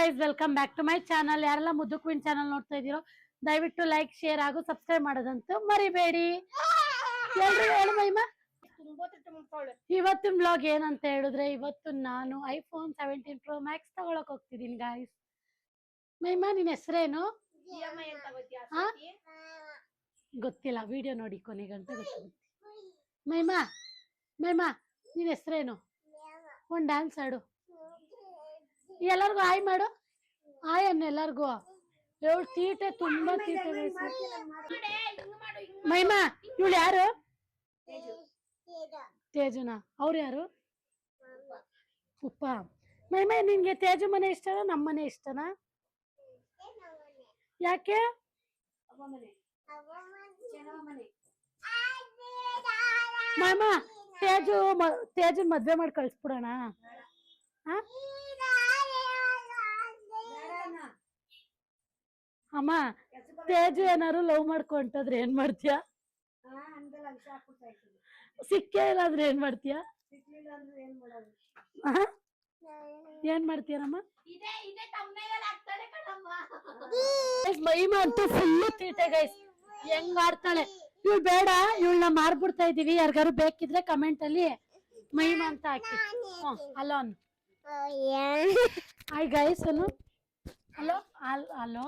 Guys welcome back to my channel. ಯಾರೆಲ್ಲ ಮುದ್ದು queen channel ನೋಡ್ತಾ ಇದೀರೋ ದಯವಿಟ್ಟು ಲೈಕ್ ಶೇರ್ ಹಾಗೂ ಸಬ್ಸ್ಕ್ರೈಬ್ ಮಾಡೋದಂತೂ ಮರಿಬೇಡಿ. ಎಲ್ರು ಹೇಳು ಮಹಿಮಾ. ಇವತ್ತಿನ ಬ್ಲಾಗ್ ಏನಂತ ಹೇಳಿದ್ರೆ, ಇವತ್ತು ನಾನು ಐಫೋನ್ 17 Pro Max ತಗೊಳಕ್ ಹೋಗ್ತಿದ್ದೀನಿ ಗಾಯ್ಸ್. ಮಹಿಮಾ ನಿನ್ ಹೆಸರೇನು? ಗೊತ್ತಿಲ್ಲ, ವಿಡಿಯೋ ನೋಡಿ ಕೊನೆಗಂಟ ಗೊತ್ತಾಗುತ್ತೆ. ಮಹಿಮಾ ಮಹಿಮಾ ನಿನ್ ಹೆಸರೇನು? ಒಂದ್ ಡ್ಯಾನ್ಸ್ ಆಡು, ಎಲ್ಲರಿಗೂ ಹಾಯ್ ಮಾಡು. ಹಾಯ್ ಅನ್ನ ಎಲ್ಲರಿಗೂ. ಇವಳು ತೀಟೆ ತುಂಬಾ ತೀಟೆ. ಮಹಿಮಾ ಇವಳು ಯಾರು? ತೇಜುನಾ? ಅವ್ರು ಯಾರು? ಉಪ್ಪ. ಮಹಿಮಾ ನಿನ್ಗೆ ತೇಜು ಮನೆ ಇಷ್ಟನಾ ನಮ್ಮ ಮನೆ ಇಷ್ಟನಾ? ಯಾಕೆ? ಮಹಿಮಾ ತೇಜುನ್ ಮದ್ವೆ ಮಾಡಿ ಕಳ್ಸ್ಬಿಡೋಣ. ಅಮ್ಮ ತೇಜು ಏನಾರು ಲವ್ ಮಾಡ್ಕೊಂಡ್ರೆ ಏನ್ ಮಾಡ್ತೀಯ? ಸಿಕ್ಕೇ ಇಲ್ಲ ಅಂದ್ರೆ ಏನ್ ಮಾಡ್ತೀಯ? ಏನ್ ಮಾಡ್ತೀಯನಮ್ಮ? ಮಹಿಮಾ ಅಂತೂ ಫುಲ್ ತೀಟೆ ಗೈಸ್, ಹೆಂಗ್ ಆಡ್ತಾಳೆ ಇವಳು. ಬೇಡ, ಇವಳನ್ನ ಮಾರ್ಬಿಡ್ತಾ ಇದೀವಿ. ಯಾರಿಗಾರು ಬೇಕಿದ್ರೆ ಕಮೆಂಟ್ ಅಲ್ಲಿ ಮಹಿಮಾ ಅಂತ ಹಾಕಿ. ಹಲೋ ಅನ್ನು. ಹಾಯ್ ಗೈಸ್ ಅನ್ನು. Hello hello.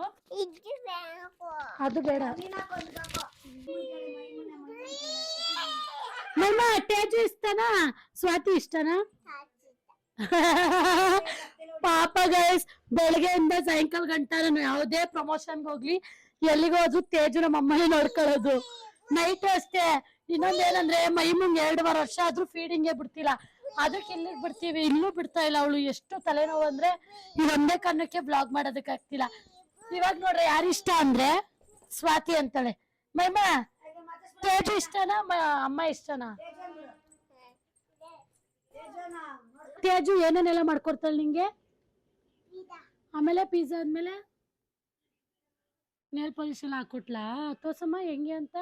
ಅದು ಬೇಡ. ಮಹಿಮಾ ತೇಜು ಇಷ್ಟನಾ ಸ್ವಾತಿ ಇಷ್ಟನಾ? ಪಾಪ ಗೈಸ್, ಬೆಳಗ್ಗೆಯಿಂದ ಸಾಯಂಕಾಲ ಗಂಟ ನಾನು ಯಾವುದೇ ಪ್ರಮೋಷನ್ಗೆ ಹೋಗ್ಲಿ ಎಲ್ಲಿಗೆ ಹೋದ್ರು ತೇಜು ನಮ್ಮ ಅಮ್ಮನೇ ನೋಡ್ಕೊಳ್ಳೋದು. ನೈಟ್ ಅಷ್ಟೇ. ಇನ್ನೊಂದೇನಂದ್ರೆ ಮೈಮುಂಗ್ 2 ವರ್ಷ ಆದ್ರೂ ಫೀಡಿಂಗ್ಗೆ ಬಿಡ್ತಿಲ್ಲ. ಅದಕ್ಕೆ ಇಲ್ಲಿಗೆ ಬಿಡ್ತೀವಿ, ಇಲ್ಲೂ ಬಿಡ್ತಾ ಇಲ್ಲ. ಅವಳು ಎಷ್ಟು ತಲೆನೋವು ಅಂದ್ರೆ ಈ ಒಂದೇ ಕಾರಣಕ್ಕೆ ಬ್ಲಾಗ್ ಮಾಡೋದಕ್ಕೆ ಆಗ್ತಿಲ್ಲ. ಇವಾಗ ನೋಡ್ರಿ ಯಾರು ಇಷ್ಟ ಅಂದ್ರೆ ಸ್ವಾತಿ ಅಂತಾಳೆ. ಮೈಮಾ ತೇಜು ಇಷ್ಟನಾ ಅಮ್ಮ ಇಷ್ಟನಾ? ತೇಜು ಏನೇನೆಲ್ಲ ಮಾಡ್ಕೊಡ್ತಾಳೆ ನಿಂಗೆ? ಆಮೇಲೆ ಪಿಜ್ಜಾ ಆದ್ಮೇಲೆ ನೇಲ್ ಪಾಲಿಶ್ ಎಲ್ಲ ಹಾಕೊಟ್ಲಾ? ತೋರ್ಸಮ್ಮ ಹೆಂಗೆ ಅಂತ.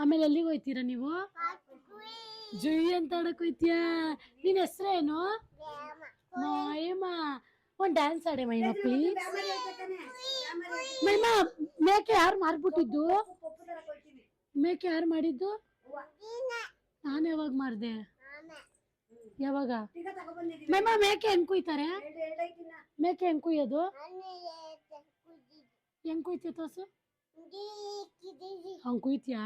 ಆಮೇಲೆ ಎಲ್ಲಿಗೆ ಹೋಯ್ತೀರಾ ನೀವು? ಜುಯಿ ಅಂತ ಆಡಕ್ ಹೋಯ್ತೀಯಾ? ನಿನ್ ಹೆಸ್ರೇನು? ಮಹಿಮಾ. ಒಂದ್ ಡ್ಯಾನ್ಸ್ ಆಡೆ ಮಹಿಮಾ ಪ್ಲೀಸ್. ಮಹಿಮಾ ಮೇಕೆ ಯಾರು ಮಾರ್ಬಿಟ್ಟಿದ್ದು? ಮೇಕೆ ಯಾರು ಮಾಡಿದ್ದು? ನಾನು ಯಾವಾಗ ಮಾಡ್ದೆ? ಯಾವಾಗ? ಮಹಿಮಾ ಮೇಕೆ ಹೆಂಗ್ ಕುಯ್ತಾರೆ? ಮೇಕೆ ಹೆಂಗ್ ಕುಯ್ಯೋದು? ಹೆಂಗ್ ಕುಯ್ತೀಯ ತೋರ್ಸು. ಹಂಗ್ ಕುಯ್ತೀಯಾ?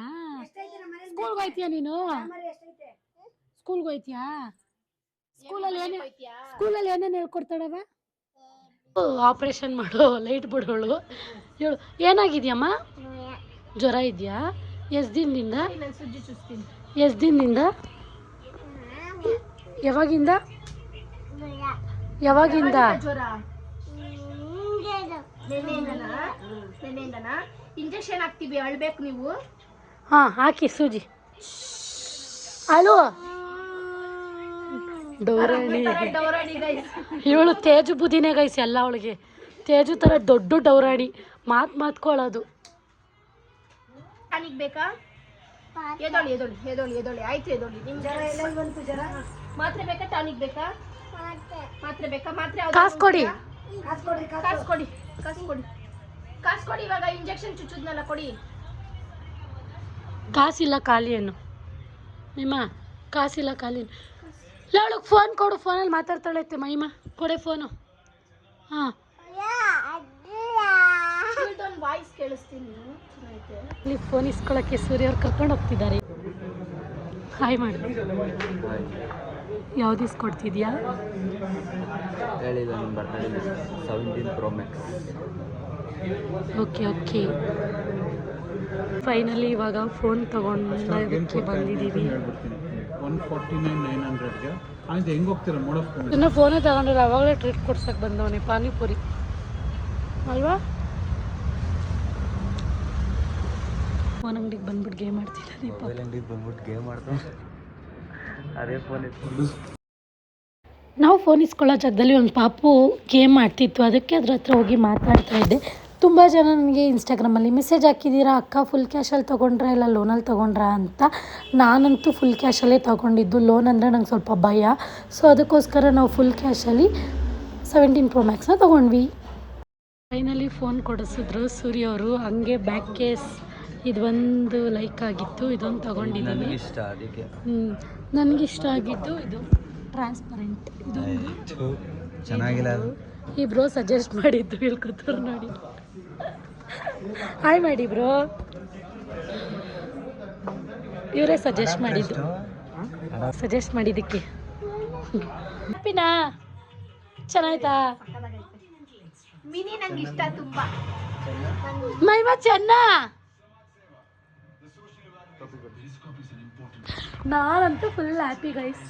ಸ್ಕೂಲ್ಗೆ ಹೋಯ್ತೀಯಾ ನೀನು? ಸ್ಕೂಲ್ಗೆ ಹೋಯ್ತೀಯಾ? ಸ್ಕೂಲಲ್ಲಿ ಏನೇನು ಹೇಳ್ಕೊಡ್ತಾಳವ? ಆಪರೇಷನ್ ಮಾಡು ಲೈಟ್ ಬಿಡೋಳು. ಹೇಳು ಏನಾಗಿದ್ಯಮ್ಮ? ಜ್ವರ ಇದೆಯಾ? ಎಷ್ಟು ದಿನದಿಂದ? ಎಷ್ಟು ದಿನದಿಂದ? ಯಾವಾಗಿಂದ? ಯಾವಾಗಿಂದ? ಇಂಜೆಕ್ಷನ್ ಹಾಕ್ತೀವಿ, ಅಳ್ಬೇಕು ನೀವು. ಹಾ ಹಾಕಿ ಸೂಜಿ. ಅಳು ಡೌರಾಣಿ. ಇವಳು ತೇಜು ಬುದಿನೇ ಗೈಸ್ ಎಲ್ಲ. ಅವಳಿಗೆ ತೇಜು ತರ ದೊಡ್ಡ ಡೌರಾಣಿ, ಮಾತ್ಕೊಳ್ಳೋದು. ಟಾನಿಕ್ ಬೇಕಾ? ಎದೊಳಿ ಎದೊಳಿ ಎದೊಳಿ ಎದೊಳಿ ಆಯ್ತು ಎದೊಳಿ. ನಿಮ್ ಜ್ವರ ಎಲ್ಲ ಬಂತು? ಜ್ವರ ಮಾತ್ರೆ ಬೇಕಾ ಟಾನಿಕ್ ಬೇಕಾ? ಮಾತ್ರೆ ಬೇಕಾ? ಮಾತ್ರೆ ಕಾಸು ಕೊಡಿ. ಕಾಸು ಕೊಡಿ ಕಾಸು ಕೊಡಿ ಕಾಸು ಕೊಡಿ ಕಾಸು ಕೊಡಿ. ಇವಾಗ ಇಂಜೆಕ್ಷನ್ ಚುಚ್ಚುದ್ನಲ್ಲ ಕೊಡಿ. ಕಾಸಿಲ್ಲ ಖಾಲಿ ಏನು ಮಹಿಮಾ? ಕಾಸಿಲ್ಲ ಖಾಲಿ. ಅವಳಿಗೆ ಫೋನ್ ಕೊಡು, ಫೋನಲ್ಲಿ ಮಾತಾಡ್ತಾಳೈತೆ ಮಹಿಮಾ. ಕೊಡೆ ಫೋನು. ಹಾಂ ವಾಯ್ಸ್ ಕೇಳಿಸ್ತೀನಿ. ಇಲ್ಲಿ ಫೋನ್ ಇಸ್ಕೊಳ್ಳೋಕ್ಕೆ ಸೂರ್ಯ ಅವ್ರು ಕರ್ಕೊಂಡು ಹೋಗ್ತಿದ್ದಾರೆ. ಹಾಯ್ ಮಾಡಿ. ಯಾವ್ದು ಇಸ್ಕೊಡ್ತಿದ್ಯಾ? ಹೇಳಿದ ನಿಮ್ಮ birthday 17 Pro Max. Okay okay. Finally ಇವಾಗ ಫೋನ್ ತಗೊಂಡೋದಕ್ಕೆ ಬಂದಿದ್ದೀವಿ. 149,900ಗೆ ಆಯ್ತು. ಹೆಂಗೆ ಹೋಗ್ತೀರಾ ಮೋಡಫೋನ್? ಇನ್ನು ಫೋನೇ ತಗೊಂಡಿಲ್ಲ, ಅವಾಗಲೇ ಟ್ರೀಟ್ ಕೊಡ್ಸಕ್ಕೆ ಬಂದವನೇ ಪಾನಿಪುರಿ ಅಲ್ವಾ? ಫೋನ್ ಅಂಗಡಿಗೆ ಬಂದ್ಬಿಟ್ಟು ಗೇಮ್ ಆಡ್ತಿಲ್ಲ. ಮೊಬೈಲ್ ಅಂಗಡಿಗೆ ಬಂದ್ಬಿಟ್ಟು ಗೇಮ್ ಆಡ್ತಾನೆ. ಅದೇ ಫೋನ್ ಇತ್ತು. ನಾವು ಫೋನ್ ಇಸ್ಕೊಳ್ಳೋ ಜಾಗದಲ್ಲಿ ಒಂದು ಪಾಪು ಗೇಮ್ ಆಡ್ತಿತ್ತು. ಅದಕ್ಕೆ ಅದ್ರ ಹತ್ರ ಹೋಗಿ ಮಾತಾಡ್ತಾ ಇದ್ದೆ. ತುಂಬ ಜನ ನನಗೆ ಇನ್ಸ್ಟಾಗ್ರಾಮಲ್ಲಿ ಮೆಸೇಜ್ ಹಾಕಿದ್ದೀರಾ, ಅಕ್ಕ ಫುಲ್ ಕ್ಯಾಶಲ್ಲಿ ತೊಗೊಂಡ್ರಾ ಇಲ್ಲ ಲೋನಲ್ಲಿ ತೊಗೊಂಡ್ರಾ ಅಂತ. ನಾನಂತೂ ಫುಲ್ ಕ್ಯಾಶಲ್ಲೇ ತೊಗೊಂಡಿದ್ದು. ಲೋನ್ ಅಂದರೆ ನಂಗೆ ಸ್ವಲ್ಪ ಭಯ. ಸೊ ಅದಕ್ಕೋಸ್ಕರ ನಾವು ಫುಲ್ ಕ್ಯಾಶಲ್ಲಿ 17 Pro Maxನ ತೊಗೊಂಡ್ವಿ. ಫೈನಲಿ ಫೋನ್ ಕೊಡಿಸಿದ್ರು ಸೂರ್ಯ ಅವರು. ಹಂಗೆ ಬ್ಯಾಕ್ ಕೇಸ್ ಇದೊಂದು ಲೈಕ್ ಆಗಿತ್ತು, ಇದೊಂದು ತೊಗೊಂಡಿದ್ದೀನಿ. ಇಷ್ಟ ಅದಕ್ಕೆ ನನಗಿಷ್ಟ ಆಗಿದ್ದು ಇದು ಟ್ರಾನ್ಸ್ಪರೆಂಟ್. ಇದು ಚೆನ್ನಾಗಿಲ್ಲ ಅದು. ಈ ಬ್ರೋ ಸಜೆಸ್ಟ್ ಮಾಡಿದ್ದು, ಇಲ್ಲಿ ಕೂತವ್ರು ನೋಡಿ. ಹಾಯ್ ಮಾಡಿ ಬ್ರೋ. ಇವರೇ ಸಜೆಸ್ಟ್ ಮಾಡಿದ್ದಕ್ಕೆ. ಹ್ಯಾಪಿನಾ? ಚೆನ್ನಾಯ್ತಾ? ಮಿನಿ ನಂಗೆ ಇಷ್ಟ ತುಂಬಾ. ಮೈಮ ಚೆನ್ನ. ನಾನಂತೂ ಫುಲ್ ಹ್ಯಾಪಿ ಗೈಸ್.